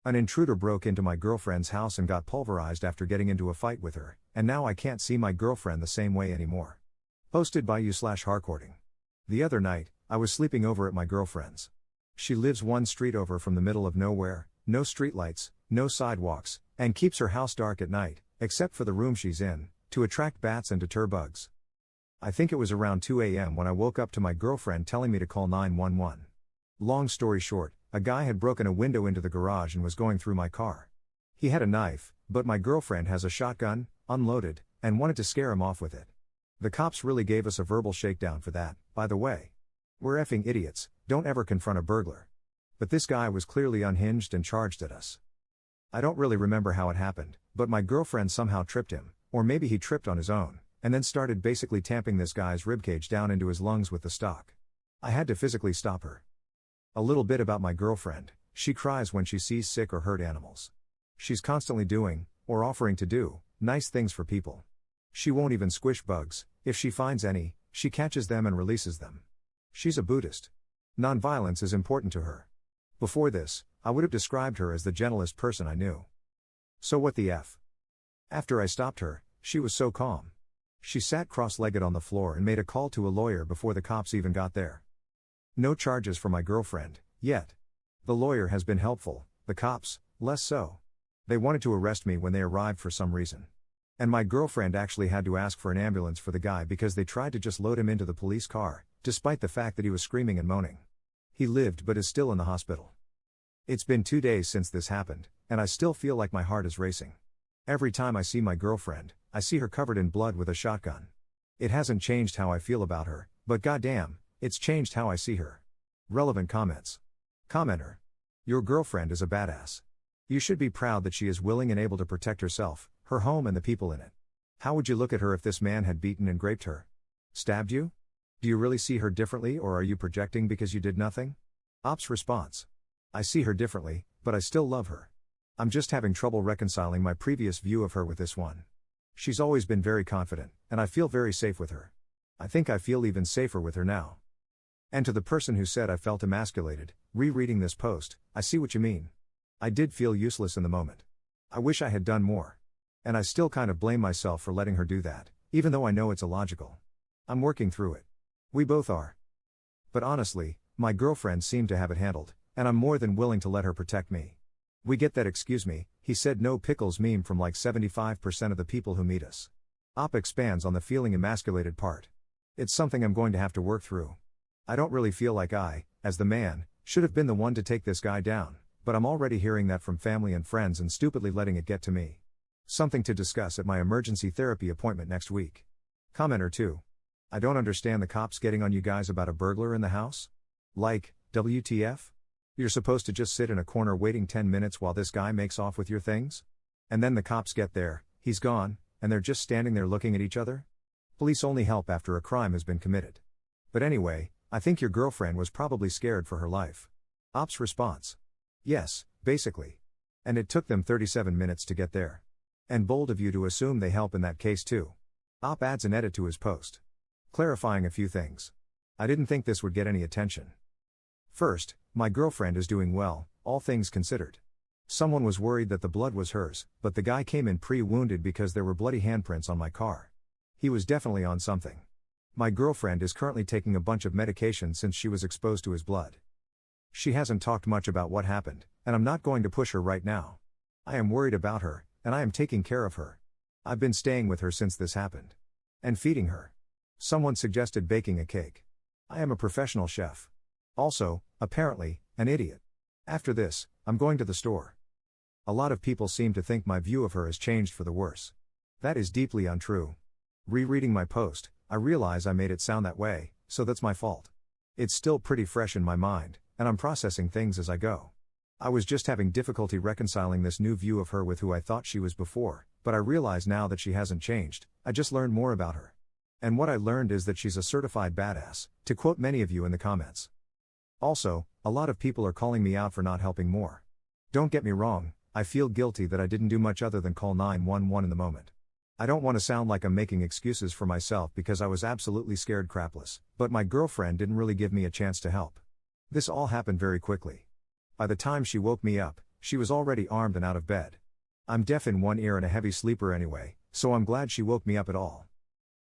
An intruder broke into my girlfriend's house and got pulverized after getting into a fight with her, and now I can't see my girlfriend the same way anymore. Posted by you/Harcourting. The other night, I was sleeping over at my girlfriend's. She lives one street over from the middle of nowhere, no streetlights, no sidewalks, and keeps her house dark at night, except for the room she's in, to attract bats and deter bugs. I think it was around 2 a.m. when I woke up to my girlfriend telling me to call 911. Long story short, a guy had broken a window into the garage and was going through my car. He had a knife, but my girlfriend has a shotgun, unloaded, and wanted to scare him off with it. The cops really gave us a verbal shakedown for that, by the way. We're effing idiots, don't ever confront a burglar. But this guy was clearly unhinged and charged at us. I don't really remember how it happened, but my girlfriend somehow tripped him, or maybe he tripped on his own, and then started basically tamping this guy's ribcage down into his lungs with the stock. I had to physically stop her. A little bit about my girlfriend: she cries when she sees sick or hurt animals. She's constantly doing, or offering to do, nice things for people. She won't even squish bugs. If she finds any, she catches them and releases them. She's a Buddhist. Nonviolence is important to her. Before this, I would have described her as the gentlest person I knew. So what the F? After I stopped her, she was so calm. She sat cross-legged on the floor and made a call to a lawyer before the cops even got there. No charges for my girlfriend, yet. The lawyer has been helpful, the cops, less so. They wanted to arrest me when they arrived for some reason. And my girlfriend actually had to ask for an ambulance for the guy because they tried to just load him into the police car, despite the fact that he was screaming and moaning. He lived but is still in the hospital. It's been 2 days since this happened, and I still feel like my heart is racing. Every time I see my girlfriend, I see her covered in blood with a shotgun. It hasn't changed how I feel about her, but goddamn, it's changed how I see her. Relevant comments. Commenter. Your girlfriend is a badass. You should be proud that she is willing and able to protect herself, her home and the people in it. How would you look at her if this man had beaten and raped her? Stabbed you? Do you really see her differently, or are you projecting because you did nothing? Ops response. I see her differently, but I still love her. I'm just having trouble reconciling my previous view of her with this one. She's always been very confident, and I feel very safe with her. I think I feel even safer with her now. And to the person who said I felt emasculated, rereading this post, I see what you mean. I did feel useless in the moment. I wish I had done more. And I still kind of blame myself for letting her do that, even though I know it's illogical. I'm working through it. We both are. But honestly, my girlfriend seemed to have it handled, and I'm more than willing to let her protect me. We get that excuse me, he said no pickles meme from like 75% of the people who meet us. Op expands on the feeling emasculated part. It's something I'm going to have to work through. I don't really feel like I, as the man, should have been the one to take this guy down, but I'm already hearing that from family and friends and stupidly letting it get to me. Something to discuss at my emergency therapy appointment next week. Commenter 2. I don't understand the cops getting on you guys about a burglar in the house. Like, WTF? You're supposed to just sit in a corner waiting 10 minutes while this guy makes off with your things? And then the cops get there, he's gone, and they're just standing there looking at each other? Police only help after a crime has been committed. But anyway, I think your girlfriend was probably scared for her life. Ops response. Yes, basically. And it took them 37 minutes to get there. And bold of you to assume they help in that case too. Op adds an edit to his post. Clarifying a few things. I didn't think this would get any attention. First, my girlfriend is doing well, all things considered. Someone was worried that the blood was hers, but the guy came in pre-wounded because there were bloody handprints on my car. He was definitely on something. My girlfriend is currently taking a bunch of medication since she was exposed to his blood. She hasn't talked much about what happened, and I'm not going to push her right now. I am worried about her, and I am taking care of her. I've been staying with her since this happened. And feeding her. Someone suggested baking a cake. I am a professional chef. Also, apparently, an idiot. After this, I'm going to the store. A lot of people seem to think my view of her has changed for the worse. That is deeply untrue. Rereading my post, I realize I made it sound that way, so that's my fault. It's still pretty fresh in my mind, and I'm processing things as I go. I was just having difficulty reconciling this new view of her with who I thought she was before, but I realize now that she hasn't changed. I just learned more about her. And what I learned is that she's a certified badass, to quote many of you in the comments. Also, a lot of people are calling me out for not helping more. Don't get me wrong, I feel guilty that I didn't do much other than call 911 in the moment. I don't want to sound like I'm making excuses for myself because I was absolutely scared crapless, but my girlfriend didn't really give me a chance to help. This all happened very quickly. By the time she woke me up, She was already armed and out of bed. I'm deaf in one ear and a heavy sleeper anyway, so I'm glad she woke me up at all.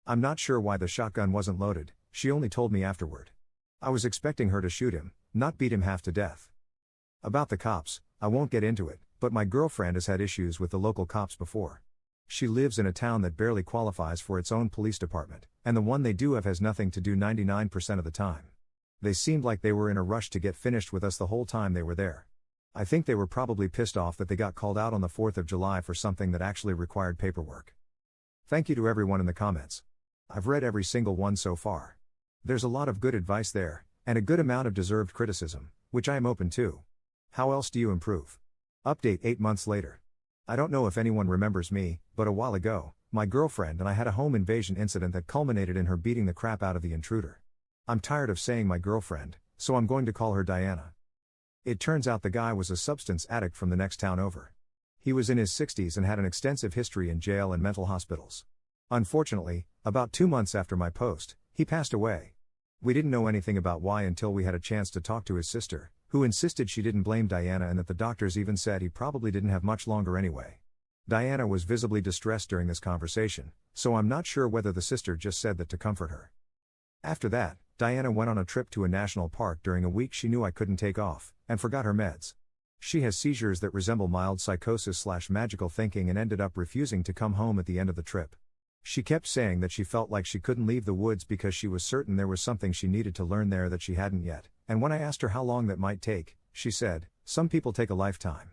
I'm not sure why the shotgun wasn't loaded, she only told me afterward. I was expecting her to shoot him, not beat him half to death. About the cops, I won't get into it, but my girlfriend has had issues with the local cops before. She lives in a town that barely qualifies for its own police department, and the one they do have has nothing to do 99% of the time. They seemed like they were in a rush to get finished with us the whole time they were there. I think they were probably pissed off that they got called out on the 4th of July for something that actually required paperwork. Thank you to everyone in the comments. I've read every single one so far. There's a lot of good advice there, and a good amount of deserved criticism, which I am open to. How else do you improve? Update 8 months later. I don't know if anyone remembers me, but a while ago, my girlfriend and I had a home invasion incident that culminated in her beating the crap out of the intruder. I'm tired of saying my girlfriend, so I'm going to call her Diana. It turns out the guy was a substance addict from the next town over. He was in his 60s and had an extensive history in jail and mental hospitals. Unfortunately, about 2 months after my post, he passed away. We didn't know anything about why until we had a chance to talk to his sister, who insisted she didn't blame Diana and that the doctors even said he probably didn't have much longer anyway. Diana was visibly distressed during this conversation, so I'm not sure whether the sister just said that to comfort her. After that, Diana went on a trip to a national park during a week she knew I couldn't take off, and forgot her meds. She has seizures that resemble mild psychosis/magical thinking and ended up refusing to come home at the end of the trip. She kept saying that she felt like she couldn't leave the woods because she was certain there was something she needed to learn there that she hadn't yet, and when I asked her how long that might take, she said, "Some people take a lifetime."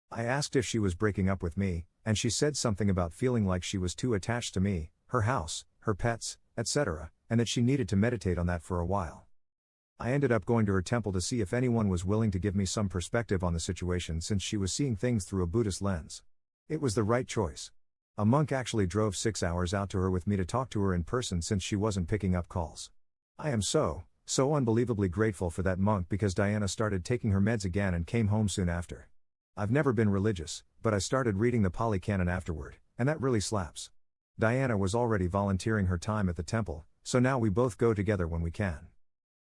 I asked if she was breaking up with me, and she said something about feeling like she was too attached to me, her house, her pets, etc., and that she needed to meditate on that for a while. I ended up going to her temple to see if anyone was willing to give me some perspective on the situation since she was seeing things through a Buddhist lens. It was the right choice. A monk actually drove 6 hours out to her with me to talk to her in person since she wasn't picking up calls. I am so unbelievably grateful for that monk because Diana started taking her meds again and came home soon after. I've never been religious, but I started reading the Pali Canon afterward, and that really slaps. Diana was already volunteering her time at the temple, so now we both go together when we can.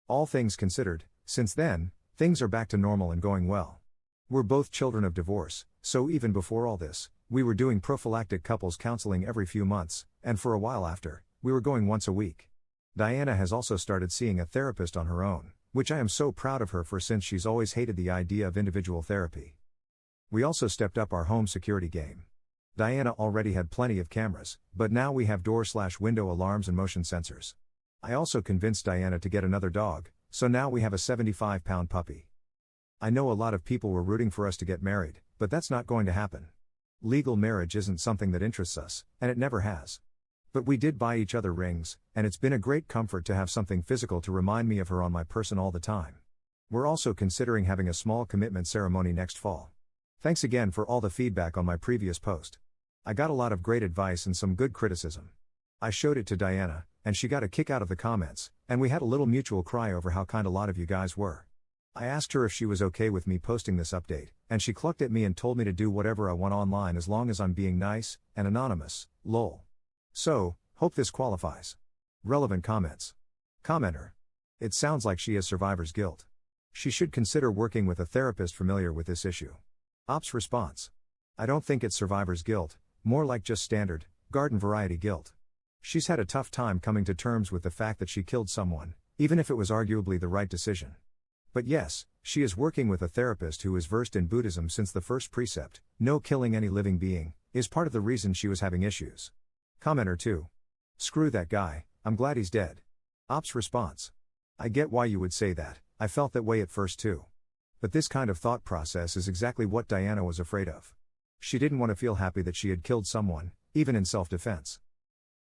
All things considered, since then, things are back to normal and going well. We're both children of divorce, so even before all this, we were doing prophylactic couples counseling every few months, and for a while after, we were going once a week. Diana has also started seeing a therapist on her own, which I am so proud of her for since she's always hated the idea of individual therapy. We also stepped up our home security game. Diana already had plenty of cameras, but now we have door/window alarms and motion sensors. I also convinced Diana to get another dog, so now we have a 75-pound puppy. I know a lot of people were rooting for us to get married, but that's not going to happen. Legal marriage isn't something that interests us, and it never has. But we did buy each other rings, and it's been a great comfort to have something physical to remind me of her on my person all the time. We're also considering having a small commitment ceremony next fall. Thanks again for all the feedback on my previous post. I got a lot of great advice and some good criticism. I showed it to Diana, and she got a kick out of the comments, and we had a little mutual cry over how kind a lot of you guys were. I asked her if she was okay with me posting this update, and she clucked at me and told me to do whatever I want online as long as I'm being nice and anonymous, lol. So, hope this qualifies. Relevant comments. Commenter. It sounds like she has survivor's guilt. She should consider working with a therapist familiar with this issue. Ops response. I don't think it's survivor's guilt, more like just standard, garden variety guilt. She's had a tough time coming to terms with the fact that she killed someone, even if it was arguably the right decision. But yes, she is working with a therapist who is versed in Buddhism since the first precept, no killing any living being, is part of the reason she was having issues. Commenter 2. Screw that guy, I'm glad he's dead. Ops response. I get why you would say that, I felt that way at first too. But this kind of thought process is exactly what Diana was afraid of. She didn't want to feel happy that she had killed someone, even in self-defense.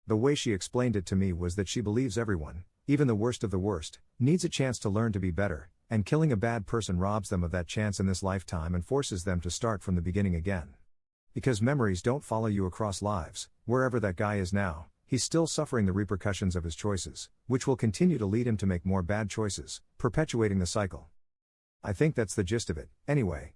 The way she explained it to me was that she believes everyone, even the worst of the worst, needs a chance to learn to be better, and killing a bad person robs them of that chance in this lifetime and forces them to start from the beginning again. Because memories don't follow you across lives, wherever that guy is now, he's still suffering the repercussions of his choices, which will continue to lead him to make more bad choices, perpetuating the cycle. I think that's the gist of it, anyway.